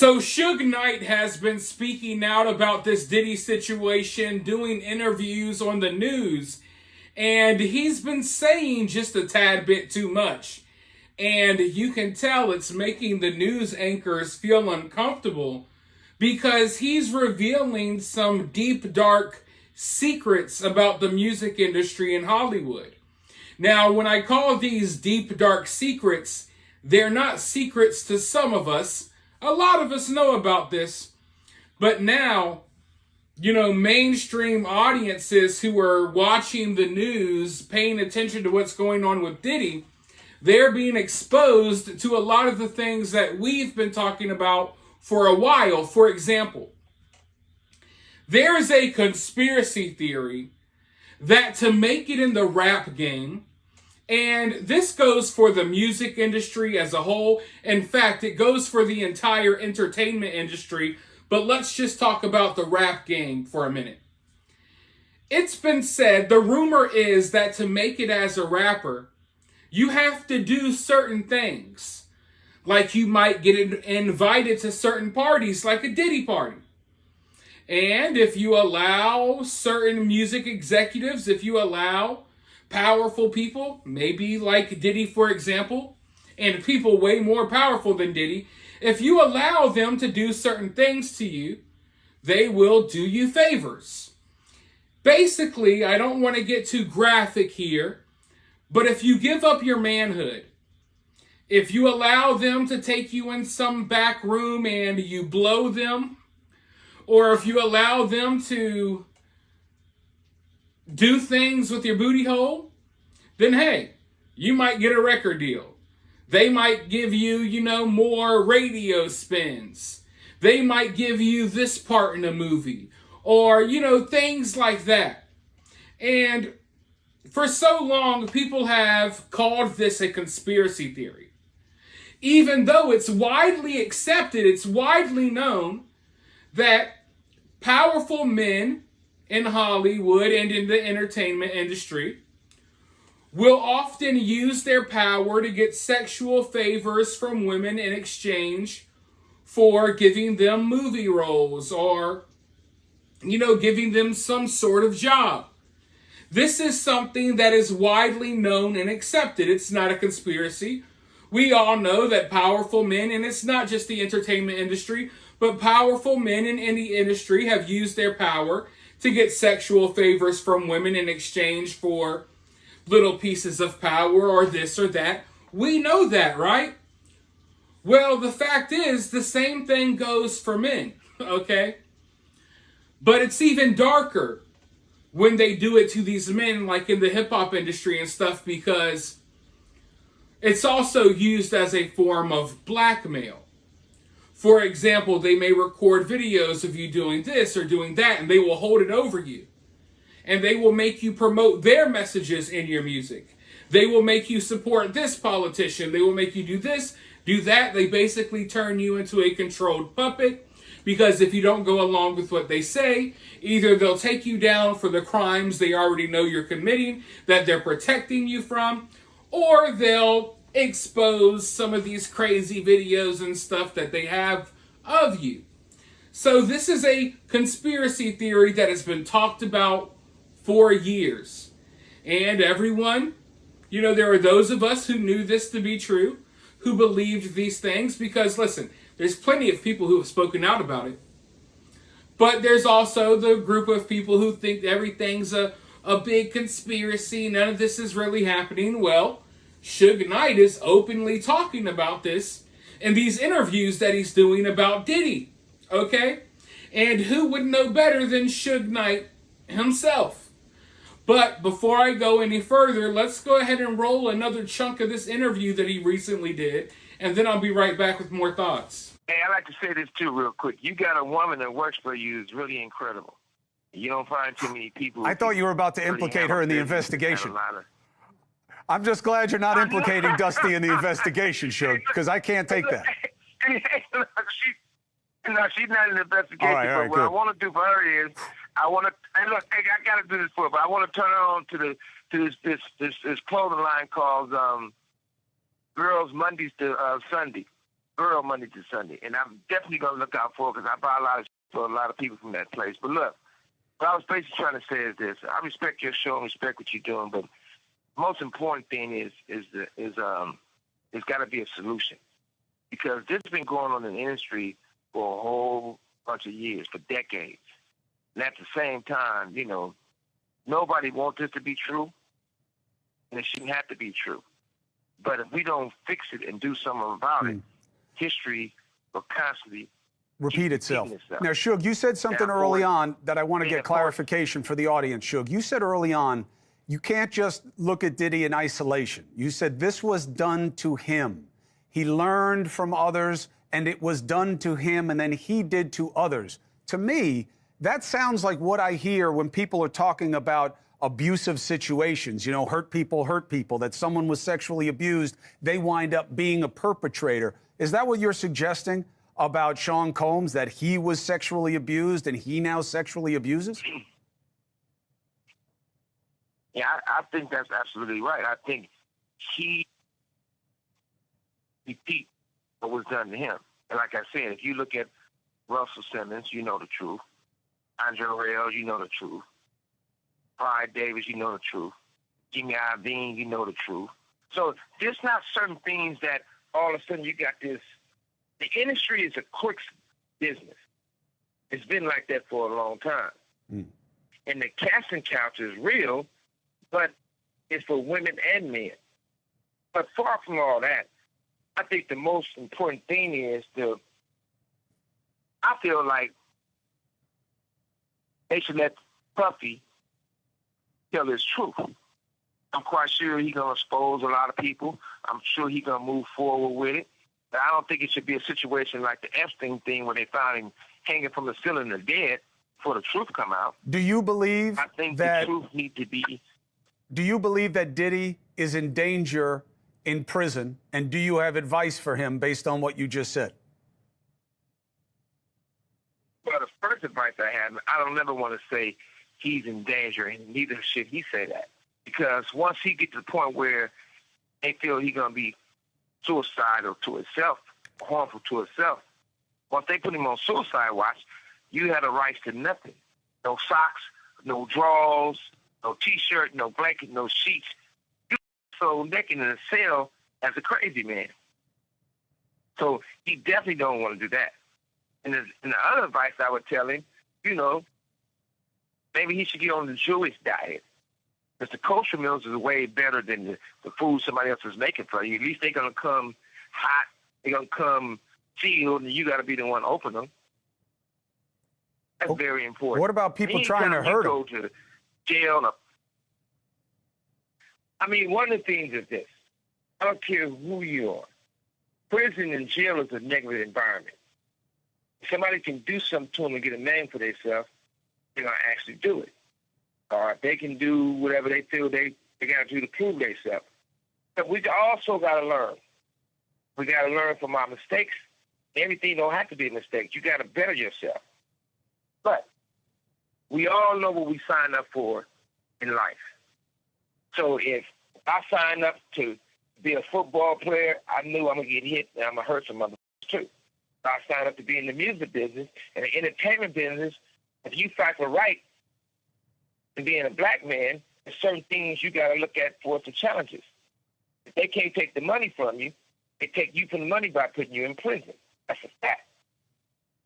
So Suge Knight has been speaking out about this Diddy situation, doing interviews on the news, and he's been saying just a tad bit too much. And you can tell it's making the news anchors feel uncomfortable because he's revealing some deep, dark secrets about the music industry in Hollywood. Now, when I call these deep, dark secrets, they're not secrets to some of us. A lot of us know about this, but now, mainstream audiences who are watching the news, paying attention to what's going on with Diddy, they're being exposed to a lot of the things that we've been talking about for a while. For example, there's a conspiracy theory that to make it in the rap game, and this goes for the music industry as a whole. In fact, it goes for the entire entertainment industry. But let's just talk about the rap game for a minute. It's been said, the rumor is that to make it as a rapper, you have to do certain things. Like you might get invited to certain parties, like a Diddy party. And if you allow certain music executives, if you allow powerful people, maybe like Diddy, for example, and people way more powerful than Diddy, if you allow them to do certain things to you, they will do you favors. Basically, I don't want to get too graphic here, but if you give up your manhood, if you allow them to take you in some back room and you blow them, or if you allow them to do things with your booty hole, then hey, you might get a record deal. They might give you, more radio spins. They might give you this part in a movie. Or, things like that. And for so long, people have called this a conspiracy theory. Even though it's widely accepted, it's widely known that powerful men in Hollywood and in the entertainment industry will often use their power to get sexual favors from women in exchange for giving them movie roles or, giving them some sort of job. This is something that is widely known and accepted. It's not a conspiracy. We all know that powerful men, and it's not just the entertainment industry, but powerful men in any industry have used their power to get sexual favors from women in exchange for little pieces of power or this or that. We know that, right? Well, the fact is, the same thing goes for men, okay? But it's even darker when they do it to these men, like in the hip-hop industry and stuff, because it's also used as a form of blackmail. For example, they may record videos of you doing this or doing that, and they will hold it over you. And they will make you promote their messages in your music. They will make you support this politician. They will make you do this, do that. They basically turn you into a controlled puppet, because if you don't go along with what they say, either they'll take you down for the crimes they already know you're committing, that they're protecting you from, or they'll expose some of these crazy videos and stuff that they have of you. So this is a conspiracy theory that has been talked about for years. And everyone, there are those of us who knew this to be true, who believed these things, because listen, there's plenty of people who have spoken out about it. But there's also the group of people who think everything's a big conspiracy, none of this is really happening. Well, Suge Knight is openly talking about this in these interviews that he's doing about Diddy, okay? And who would know better than Suge Knight himself? But before I go any further, let's go ahead and roll another chunk of this interview that he recently did, and then I'll be right back with more thoughts. Hey, I'd like to say this too real quick. You got a woman that works for you who's really incredible. You don't find too many people. I thought you were about to implicate her in the investigation. I'm just glad you're not implicating Dusty in the investigation, Suge, because I can't take that. She's not in the investigation. All right, but what I want to do for her is, I got to do this for her, but I want to turn her on to this clothing line called Girls Mondays to Sunday. girl Monday to Sunday, and I'm definitely gonna look out for it because I buy a lot of for a lot of people from that place. But look, what I was basically trying to say is this: I respect your show and respect what you're doing, but the most important thing is there's got to be a solution, because this has been going on in the industry for a whole bunch of years, for decades. And at the same time, you know, nobody wants this to be true, and it shouldn't have to be true. But if we don't fix it and do something about it, history will constantly repeat itself. Now, Suge, you said something early on that I want to get clarification for the audience, Suge. You said early on, you can't just look at Diddy in isolation. You said this was done to him. He learned from others, and it was done to him, and then he did to others. To me, that sounds like what I hear when people are talking about abusive situations, you know, hurt people, that someone was sexually abused, they wind up being a perpetrator. Is that what you're suggesting about Sean Combs, that he was sexually abused and he now sexually abuses? Yeah, I think that's absolutely right. I think he repeat what was done to him. And like I said, if you look at Russell Simmons, you know the truth. Andre Rail, you know the truth. Clyde Davis, you know the truth. Jimmy Iovine, you know the truth. So there's not certain things that all of a sudden you got this. The industry is a quick business. It's been like that for a long time. And the casting couch is real, but it's for women and men. But far from all that, I think the most important thing is I feel like they should let Puffy tell his truth. I'm quite sure he's going to expose a lot of people. I'm sure he's going to move forward with it. But I don't think it should be a situation like the Epstein thing where they found him hanging from the ceiling of dead before the truth come out. Do you believe I think that the truth needs to be... Do you believe that Diddy is in danger in prison? And do you have advice for him based on what you just said? Well, the first advice I have, I don't ever want to say he's in danger, and neither should he say that. Because once he gets to the point where they feel he's going to be suicidal to himself, harmful to himself, once they put him on suicide watch, you have the rights to nothing. No socks, no drawers, no T-shirt, no blanket, no sheets. You so naked in a cell as a crazy man. So he definitely don't want to do that. And the other advice I would tell him, you know, maybe he should get on the Jewish diet. Because the kosher meals is way better than the food somebody else is making for you. At least they're going to come hot. They're going to come sealed, and you got to be the one to open them. That's very important. What about people trying to hurt him? Go to jail. I mean, one of the things is this. I don't care who you are. Prison and jail is a negative environment. If somebody can do something to them and get a name for themselves, they're going to actually do it. Or they can do whatever they feel they got to do to prove themselves. But we also got to learn. We got to learn from our mistakes. Everything don't have to be a mistake. You got to better yourself. But we all know what we sign up for in life. So if I sign up to be a football player, I knew I'm going to get hit and I'm going to hurt some other too. I signed up to be in the music business and the entertainment business. If you fight for right and being a black man, there's certain things you got to look at for the challenges. If they can't take the money from you, they take you from the money by putting you in prison. That's a fact.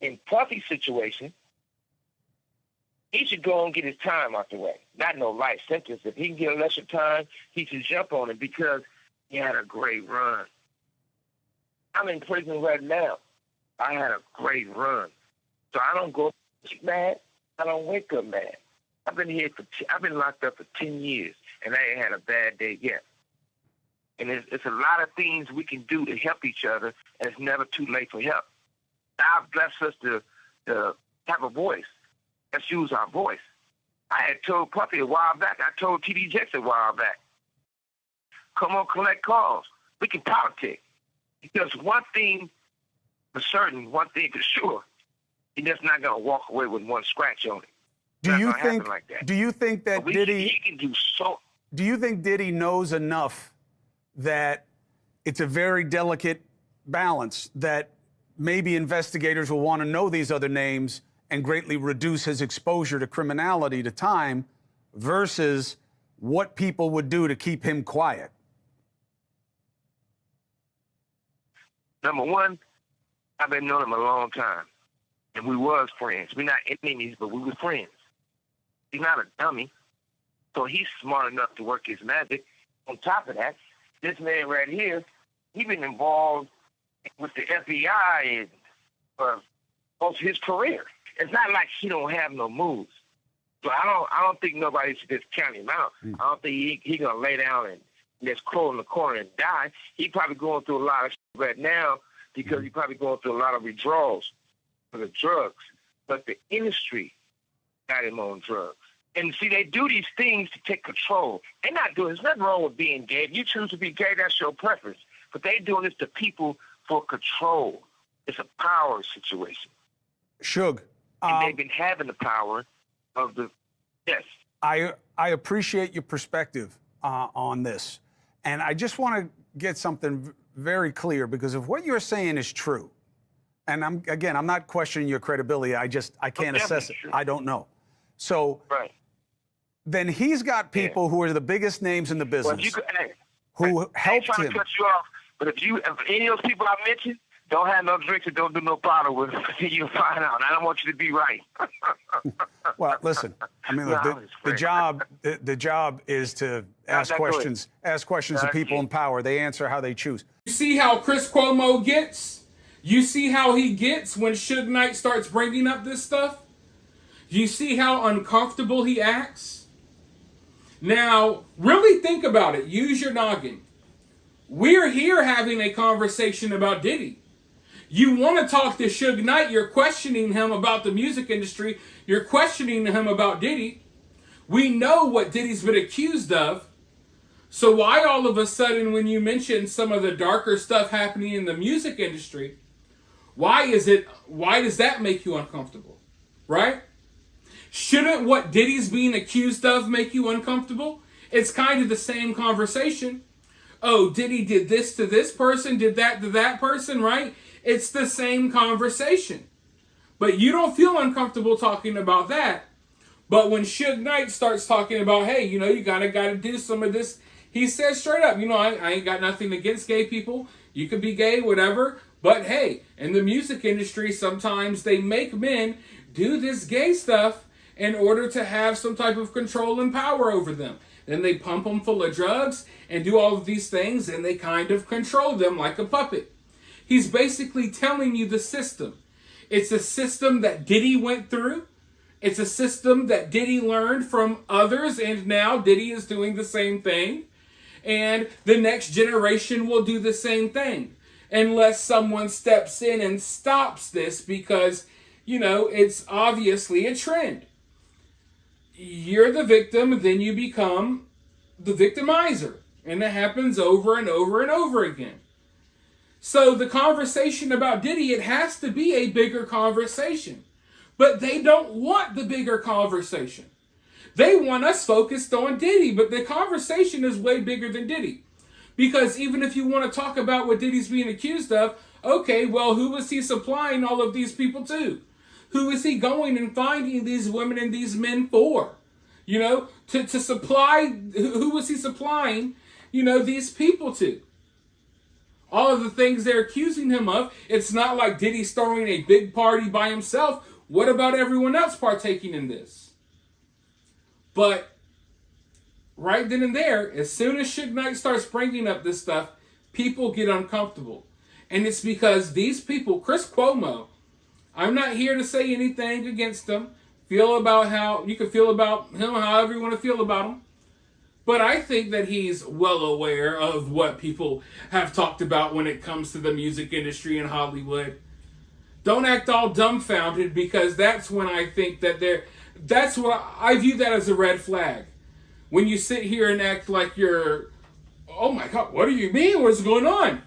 In Puffy's situation, he should go and get his time out the way. Not no life sentence. If he can get a lesser time, he should jump on it because he had a great run. I'm in prison right now. I had a great run. So I don't go mad. I don't wake up mad. I've been locked up for 10 years, and I ain't had a bad day yet. And it's a lot of things we can do to help each other, and it's never too late for help. God bless us to have a voice. Let's use our voice. I had told Puffy a while back. I told T.D. Jakes a while back. Come on, collect calls. We can politic. Because one thing for certain, one thing for sure, he's just not going to walk away with one scratch on it. Do you think that Diddy? He can do so. Do you think Diddy knows enough that it's a very delicate balance that maybe investigators will want to know these other names and greatly reduce his exposure to criminality, to time, versus what people would do to keep him quiet? Number one, I've been knowing him a long time, and we was friends. We're not enemies, but we were friends. He's not a dummy, so he's smart enough to work his magic. On top of that, this man right here, he's been involved with the FBI for most of his career. It's not like he don't have no moves. So I don't think nobody should just count him out. I don't think he gonna lay down and just crawl in the corner and die. He probably going through a lot of shit right now because he probably going through a lot of withdrawals for the drugs. But the industry got him on drugs. And see, they do these things to take control. They're not doing, there's nothing wrong with being gay. If you choose to be gay, that's your preference. But they doing this to people for control. It's a power situation. Suge. And they've been having the power of the, yes. I appreciate your perspective on this. And I just want to get something very clear, because if what you're saying is true, and I'm not questioning your credibility, I can't assess it. I don't know. So right. Then he's got people who are the biggest names in the business who helped him. I ain't trying to cut you off, but if any of those people I mentioned don't have no drinks and don't do no powder with, you'll find out. And I don't want you to be right. Well, listen. I mean, look, the job is to ask questions of people in power. They answer how they choose. You see how Chris Cuomo gets? You see how he gets when Suge Knight starts bringing up this stuff? You see how uncomfortable he acts? Now, really think about it. Use your noggin. We're here having a conversation about Diddy. You want to talk to Suge Knight, you're questioning him about the music industry, you're questioning him about Diddy. We know what Diddy's been accused of. So why all of a sudden when you mention some of the darker stuff happening in the music industry, why does that make you uncomfortable? Right? Shouldn't what Diddy's being accused of make you uncomfortable? It's kind of the same conversation. Oh, Diddy did this to this person, did that to that person, right? It's the same conversation. But you don't feel uncomfortable talking about that. But when Suge Knight starts talking about, hey, you gotta do some of this, he says straight up, I ain't got nothing against gay people. You can be gay, whatever. But hey, in the music industry, sometimes they make men do this gay stuff in order to have some type of control and power over them. Then they pump them full of drugs and do all of these things, and they kind of control them like a puppet. He's basically telling you the system. It's a system that Diddy went through. It's a system that Diddy learned from others, and now Diddy is doing the same thing. And the next generation will do the same thing. Unless someone steps in and stops this because, it's obviously a trend. You're the victim, then you become the victimizer. And it happens over and over and over again. So the conversation about Diddy, it has to be a bigger conversation. But they don't want the bigger conversation. They want us focused on Diddy, but the conversation is way bigger than Diddy. Because even if you want to talk about what Diddy's being accused of, okay, well, who was he supplying all of these people to? Who is he going and finding these women and these men for? To supply, who was he supplying, these people to? All of the things they're accusing him of, it's not like Diddy's throwing a big party by himself. What about everyone else partaking in this? But right then and there, as soon as Suge Knight starts bringing up this stuff, people get uncomfortable. And it's because these people, Chris Cuomo, I'm not here to say anything against him. Feel about how you can feel about him, however you want to feel about him. But I think that he's well aware of what people have talked about when it comes to the music industry in Hollywood. Don't act all dumbfounded, because that's when I think that that's what I view that as a red flag. When you sit here and act like you're, oh my God, what do you mean? What's going on?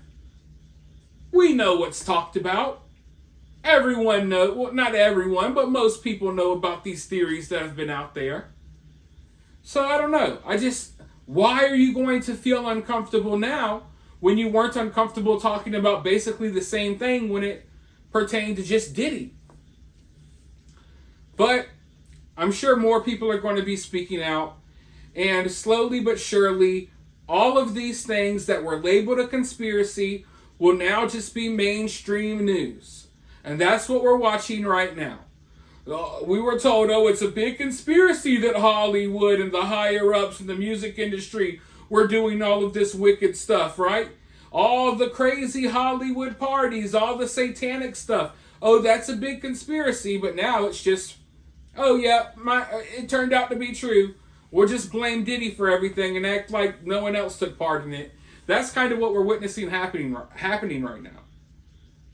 We know what's talked about. Everyone knows, well, not everyone, but most people know about these theories that have been out there. So I don't know. Why are you going to feel uncomfortable now when you weren't uncomfortable talking about basically the same thing when it pertained to just Diddy. But I'm sure more people are going to be speaking out, and slowly but surely, all of these things that were labeled a conspiracy will now just be mainstream news. And that's what we're watching right now. We were told, oh, it's a big conspiracy that Hollywood and the higher-ups in the music industry were doing all of this wicked stuff, right? All the crazy Hollywood parties, all the satanic stuff. Oh, that's a big conspiracy, but now it's just, oh yeah, it turned out to be true. We'll just blame Diddy for everything and act like no one else took part in it. That's kind of what we're witnessing happening right now.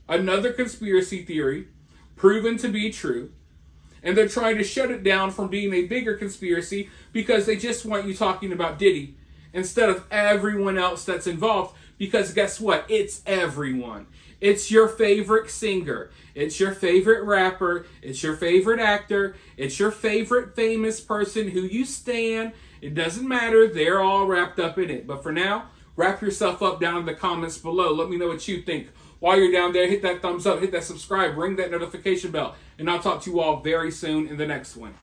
Another conspiracy theory proven to be true. And they're trying to shut it down from being a bigger conspiracy because they just want you talking about Diddy instead of everyone else that's involved. Because guess what? It's everyone. It's your favorite singer. It's your favorite rapper. It's your favorite actor. It's your favorite famous person who you stan. It doesn't matter. They're all wrapped up in it. But for now, wrap yourself up down in the comments below. Let me know what you think. While you're down there, hit that thumbs up, hit that subscribe, ring that notification bell. And I'll talk to you all very soon in the next one.